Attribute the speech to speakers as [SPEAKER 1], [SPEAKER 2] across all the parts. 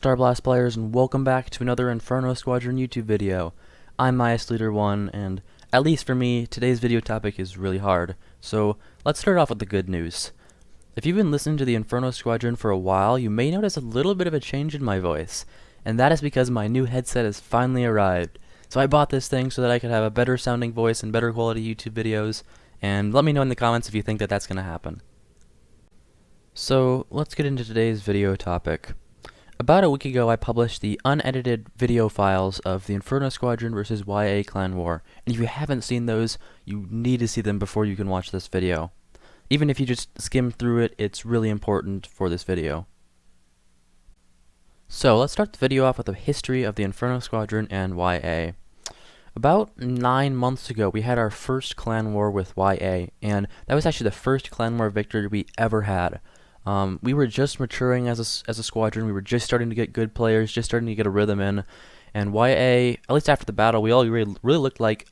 [SPEAKER 1] Starblast players, and welcome back to another Inferno Squadron YouTube video. I'm Leader1, and at least for me, today's video topic is really hard. So let's start off with the good news. If you've been listening to the Inferno Squadron for a while, you may notice a little bit of a change in my voice, and that is because my new headset has finally arrived. So I bought this thing so that I could have a better sounding voice and better quality YouTube videos, and let me know in the comments if you think that that's going to happen. So let's get into today's video topic. About a week ago, I published the unedited video files of the Inferno Squadron vs. YA Clan War, and if you haven't seen those, you need to see them before you can watch this video. Even if you just skim through it, it's really important for this video. So let's start the video off with a history of the Inferno Squadron and YA. About 9 months ago, we had our first clan war with YA, and that was actually the first clan war victory we ever had. We were just maturing as a squadron. We were just starting to get good players, just starting to get a rhythm in, and YA, at least after the battle, we all really looked like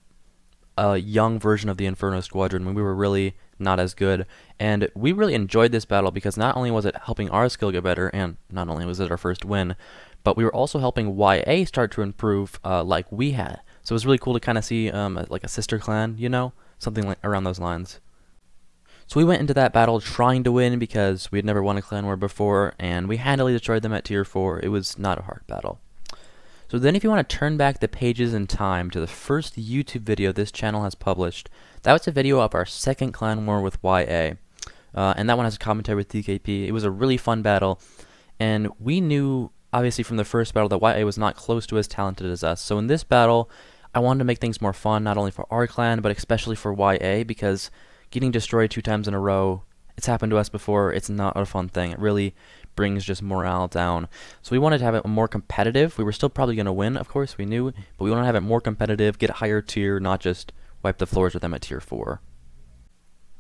[SPEAKER 1] a young version of the Inferno Squadron when we were really not as good. And we really enjoyed this battle because not only was it helping our skill get better, and not only was it our first win, but we were also helping YA start to improve like we had. So it was really cool to kind of see like a sister clan, you know, something like around those lines. So we went into that battle trying to win because we had never won a clan war before, and we handily destroyed them at tier 4. It was not a hard battle. So then if you want to turn back the pages in time to the first YouTube video this channel has published, that was a video of our second clan war with YA. And that one has a commentary with DKP. It was a really fun battle, and we knew, obviously from the first battle, that YA was not close to as talented as us. So in this battle, I wanted to make things more fun, not only for our clan, but especially for YA, because getting destroyed 2 times in a row, it's happened to us before, it's not a fun thing. It really brings just morale down. So we wanted to have it more competitive. We were still probably going to win, of course, we knew, but we want to have it more competitive, get a higher tier, not just wipe the floors with them at tier 4.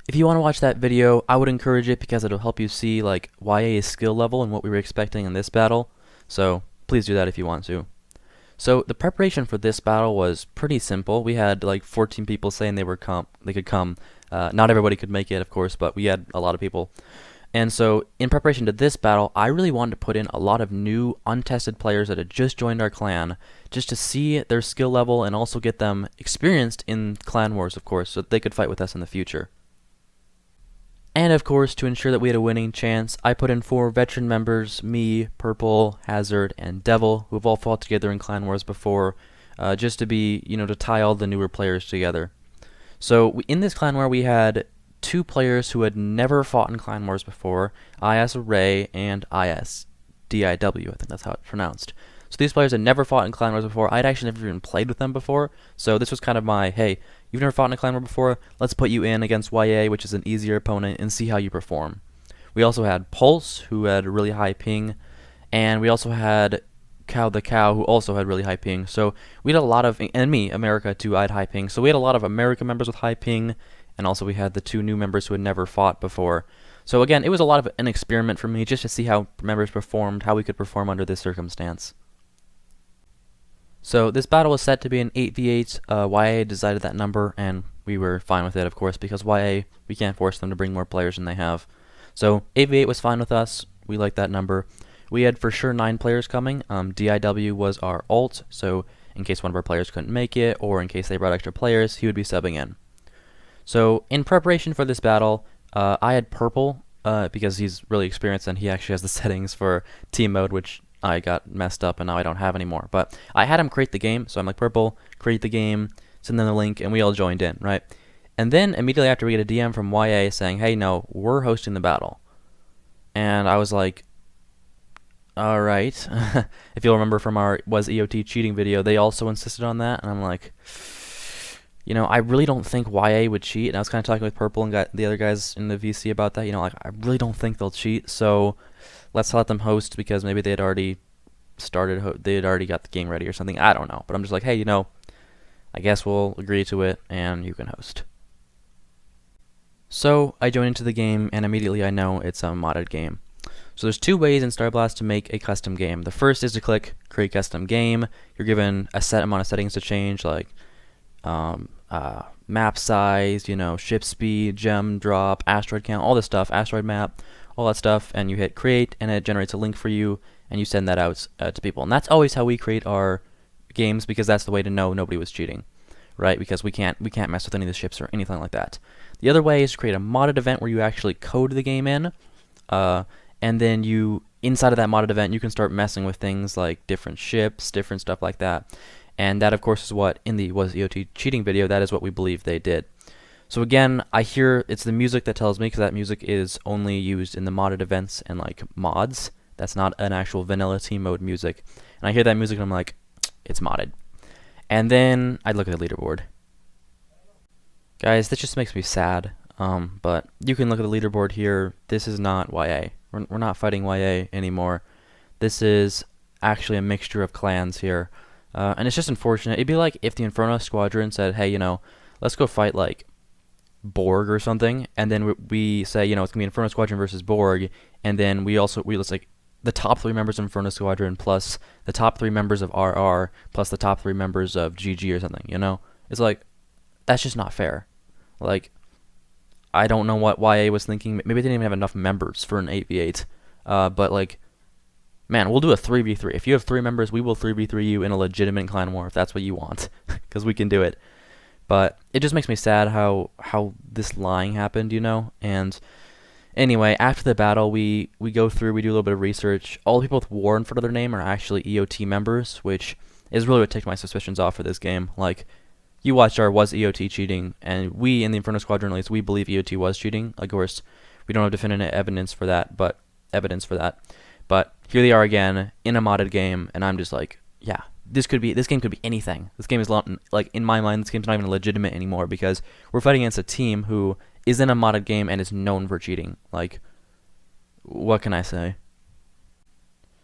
[SPEAKER 1] If you want to watch that video, I would encourage it because it'll help you see like YA's skill level and what we were expecting in this battle. So please do that if you want to. So the preparation for this battle was pretty simple. We had like 14 people saying they could come. Not everybody could make it, of course, but we had a lot of people. And so in preparation to this battle, I really wanted to put in a lot of new, untested players that had just joined our clan, just to see their skill level and also get them experienced in clan wars, of course, so that they could fight with us in the future. And of course, to ensure that we had a winning chance, I put in 4 veteran members, me, Purple, Hazard, and Devil, who have all fought together in clan wars before, just to be, to tie all the newer players together. So in this clan war, we had 2 players who had never fought in clan wars before, IS Ray and IS DIW, I think that's how it's pronounced. So these players had never fought in clan wars before. I'd actually never even played with them before, so this was kind of my, hey, you've never fought in a clan war before, let's put you in against YA, which is an easier opponent, and see how you perform. We also had Pulse, who had a really high ping, and we also had Cow the Cow, who also had really high ping. So we had a lot of, and me, America too, I had high ping. So we had a lot of American members with high ping, and also we had the 2 new members who had never fought before. So again, it was a lot of an experiment for me, just to see how members performed, how we could perform under this circumstance. So this battle was set to be an 8v8. YA decided that number, and we were fine with it, of course, because YA, we can't force them to bring more players than they have. So 8v8 was fine with us. We liked that number. We had for sure 9 players coming. DIW was our ult, so in case one of our players couldn't make it, or in case they brought extra players, he would be subbing in. So in preparation for this battle, I had Purple, because he's really experienced and he actually has the settings for team mode, which I got messed up and now I don't have anymore. But I had him create the game, so I'm like, Purple, create the game, send them the link, and we all joined in, right? And then immediately after we get a DM from YA saying, hey, no, we're hosting the battle. And I was like, alright. If you'll remember from our Was EOT cheating video, they also insisted on that, and I'm like, I really don't think YA would cheat, and I was kind of talking with Purple and got the other guys in the VC about that, like, I really don't think they'll cheat, so let's let them host, because maybe they had already started, they had already got the game ready or something, I don't know, but I'm just like, hey, I guess we'll agree to it, and you can host. So I join into the game, and immediately I know it's a modded game. So there's 2 ways in Starblast to make a custom game. The first is to click Create Custom Game. You're given a set amount of settings to change, like map size, ship speed, gem drop, asteroid count, all this stuff, asteroid map, all that stuff, and you hit Create, and it generates a link for you, and you send that out to people. And that's always how we create our games, because that's the way to know nobody was cheating, right? Because we can't mess with any of the ships or anything like that. The other way is to create a modded event where you actually code the game in, and then you, inside of that modded event, you can start messing with things like different ships, different stuff like that. And that, of course, is what in the Was EOT cheating video, that is what we believe they did. So again, I hear it's the music that tells me, because that music is only used in the modded events and like mods. That's not an actual vanilla team mode music. And I hear that music and I'm like, it's modded. And then I look at the leaderboard. Guys, this just makes me sad. But you can look at the leaderboard here. This is not YA. We're not fighting YA anymore. This is actually a mixture of clans here. And it's just unfortunate. It'd be like if the Inferno Squadron said, hey, let's go fight like Borg or something, and then we say, it's gonna be Inferno Squadron versus Borg, and then we list like the top 3 members of Inferno Squadron plus the top 3 members of RR plus the top 3 members of GG or something. It's like, that's just not fair. Like, I don't know what YA was thinking. Maybe they didn't even have enough members for an 8v8. But like, man, we'll do a 3v3. If you have 3 members, we will 3v3 you in a legitimate clan war if that's what you want, because we can do it. But it just makes me sad how this lying happened, And anyway, after the battle, we go through, we do a little bit of research. All the people with war in front of their name are actually EOT members, which is really what takes my suspicions off for this game. Like, you watched our Was EOT cheating, and we in the Inferno Squadron, at least, we believe EOT was cheating. Of course, we don't have definitive evidence for that, but here they are again in a modded game, and I'm just like, yeah. This game could be anything. This game is like, in my mind, this game's not even legitimate anymore, because we're fighting against a team who is in a modded game and is known for cheating. Like, what can I say?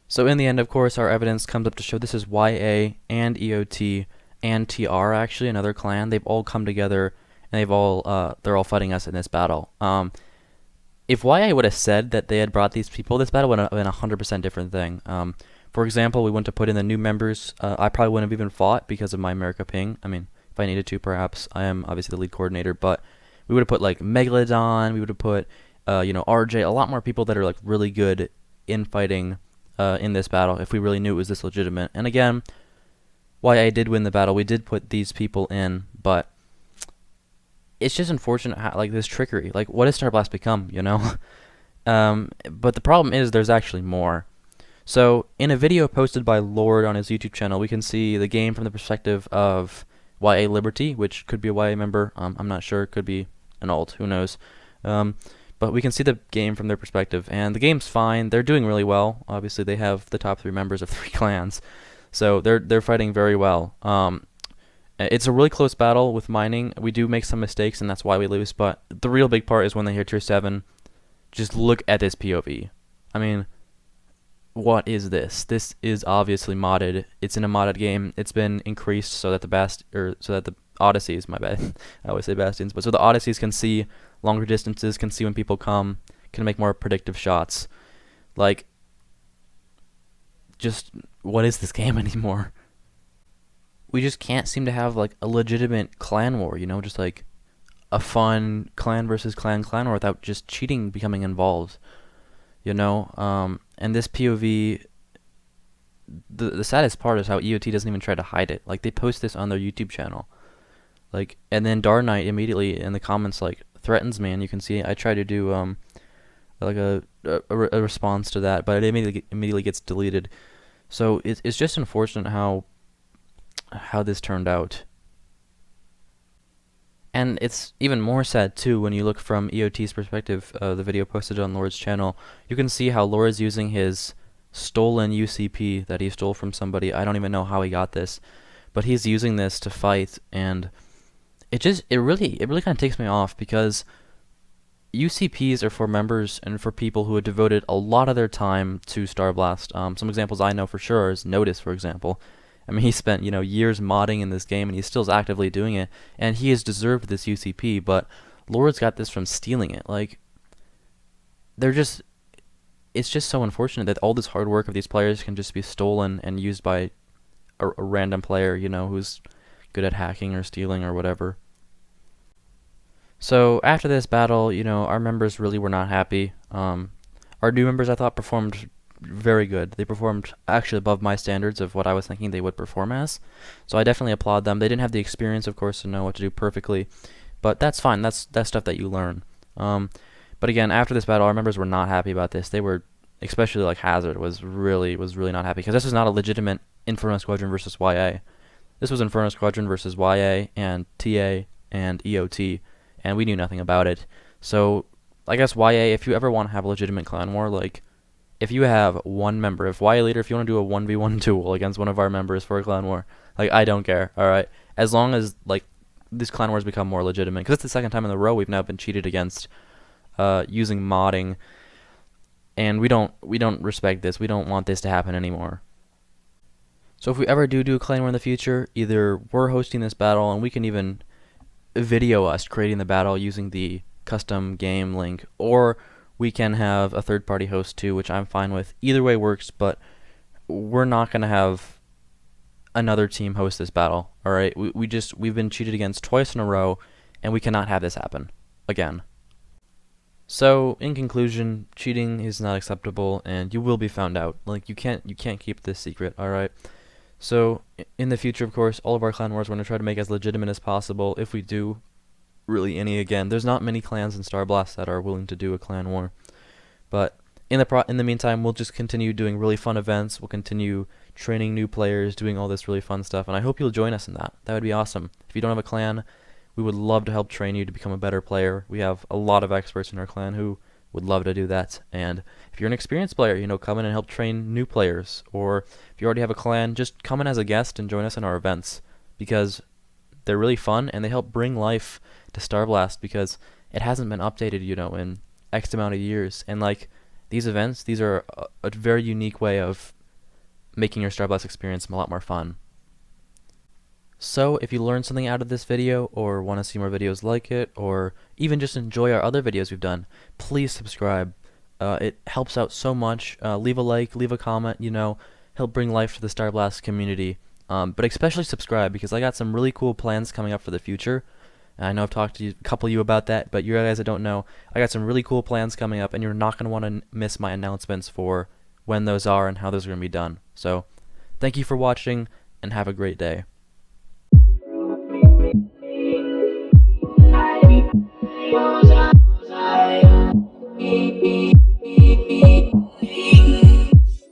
[SPEAKER 1] So in the end, of course, our evidence comes up to show this is YA and EOT and TR, actually another clan. They've all come together, and they're all fighting us in this battle. If YA would have said that they had brought these people, this battle would have been a 100% different thing. For example, we went to put in the new members. I probably wouldn't have even fought because of my America ping. I mean, if I needed to, perhaps. I am obviously the lead coordinator, but we would have put like Megalodon. We would have put, RJ. A lot more people that are like really good in fighting in this battle if we really knew it was this legitimate. And again, YA did win the battle. We did put these people in, but it's just unfortunate how, like, this trickery. Like, what has Starblast become? But the problem is there's actually more. So, in a video posted by Lord on his YouTube channel, we can see the game from the perspective of YA Liberty, which could be a YA member. I'm not sure. Could be an alt. Who knows? But we can see the game from their perspective, and the game's fine. They're doing really well. Obviously, they have the top 3 members of 3 clans, so they're fighting very well. It's a really close battle with mining. We do make some mistakes, and that's why we lose. But the real big part is when they hit tier 7. Just look at this POV. I mean, what is this? This is obviously modded. It's in a modded game. It's been increased so that the Odysseys, my bad, I always say Bastions, but so the Odysseys can see longer distances, can see when people come, can make more predictive shots. Like, just, what is this game anymore? We just can't seem to have like a legitimate clan war, just like a fun clan versus clan war without just cheating becoming involved. And this POV, the saddest part is how EOT doesn't even try to hide it. Like, they post this on their YouTube channel. Like, and then Dar Knight immediately in the comments, like, threatens me, and you can see I try to do, like a response to that, but it immediately gets deleted. So it's just unfortunate how this turned out. And it's even more sad, too, when you look from EOT's perspective, the video posted on Lord's channel. You can see how Lord's using his stolen UCP that he stole from somebody. I don't even know how he got this, but he's using this to fight, and it really kind of takes me off, because UCPs are for members and for people who have devoted a lot of their time to Starblast. Some examples I know for sure is Notice, for example. I mean, he spent, years modding in this game, and he still is actively doing it, and he has deserved this UCP, but Lord's got this from stealing it. Like, it's just so unfortunate that all this hard work of these players can just be stolen and used by a random player, who's good at hacking or stealing or whatever. So, after this battle, our members really were not happy. Our new members, I thought, performed very good. They performed actually above my standards of what I was thinking they would perform as. So I definitely applaud them. They didn't have the experience, of course, to know what to do perfectly, but that's fine. That's stuff that you learn. But again, after this battle, our members were not happy about this. They were, especially like Hazard, was really not happy because this was not a legitimate Inferno Squadron versus YA. This was Inferno Squadron versus YA and TA and EOT, and we knew nothing about it. So I guess YA, if you ever want to have a legitimate clan war, like if you have one member, if YA leader, if you want to do a 1v1 duel against one of our members for a clan war, like I don't care, alright? As long as like these clan wars become more legitimate, because it's the second time in a row we've now been cheated against using modding, and we don't respect this. We don't want this to happen anymore. So if we ever do a clan war in the future, either we're hosting this battle and we can even video us creating the battle using the custom game link, or we can have a third party host too, which I'm fine with. Either way works, but we're not going to have another team host this battle, alright? We've been cheated against twice in a row, and we cannot have this happen again. So, in conclusion, cheating is not acceptable, and you will be found out. Like, you can't keep this secret, alright? So, in the future, of course, all of our clan wars we're going to try to make as legitimate as possible. If we do really any again, there's not many clans in Starblast that are willing to do a clan war. But in the meantime, we'll just continue doing really fun events. We'll continue training new players, doing all this really fun stuff, and I hope you'll join us in that. That would be awesome. If you don't have a clan, we would love to help train you to become a better player. We have a lot of experts in our clan who would love to do that. And if you're an experienced player, come in and help train new players. Or if you already have a clan, just come in as a guest and join us in our events, because they're really fun and they help bring life to Starblast, because it hasn't been updated, in X amount of years. And like these events, these are a very unique way of making your Starblast experience a lot more fun. So if you learned something out of this video, or want to see more videos like it, or even just enjoy our other videos we've done, please subscribe. It helps out so much. Leave a like, leave a comment, help bring life to the Starblast community. But especially subscribe, because I got some really cool plans coming up for the future. And I know I've talked to a couple of you about that, but you guys that don't know, I got some really cool plans coming up, and you're not going to want to miss my announcements for when those are and how those are going to be done. So thank you for watching, and have a great day.
[SPEAKER 2] Bye.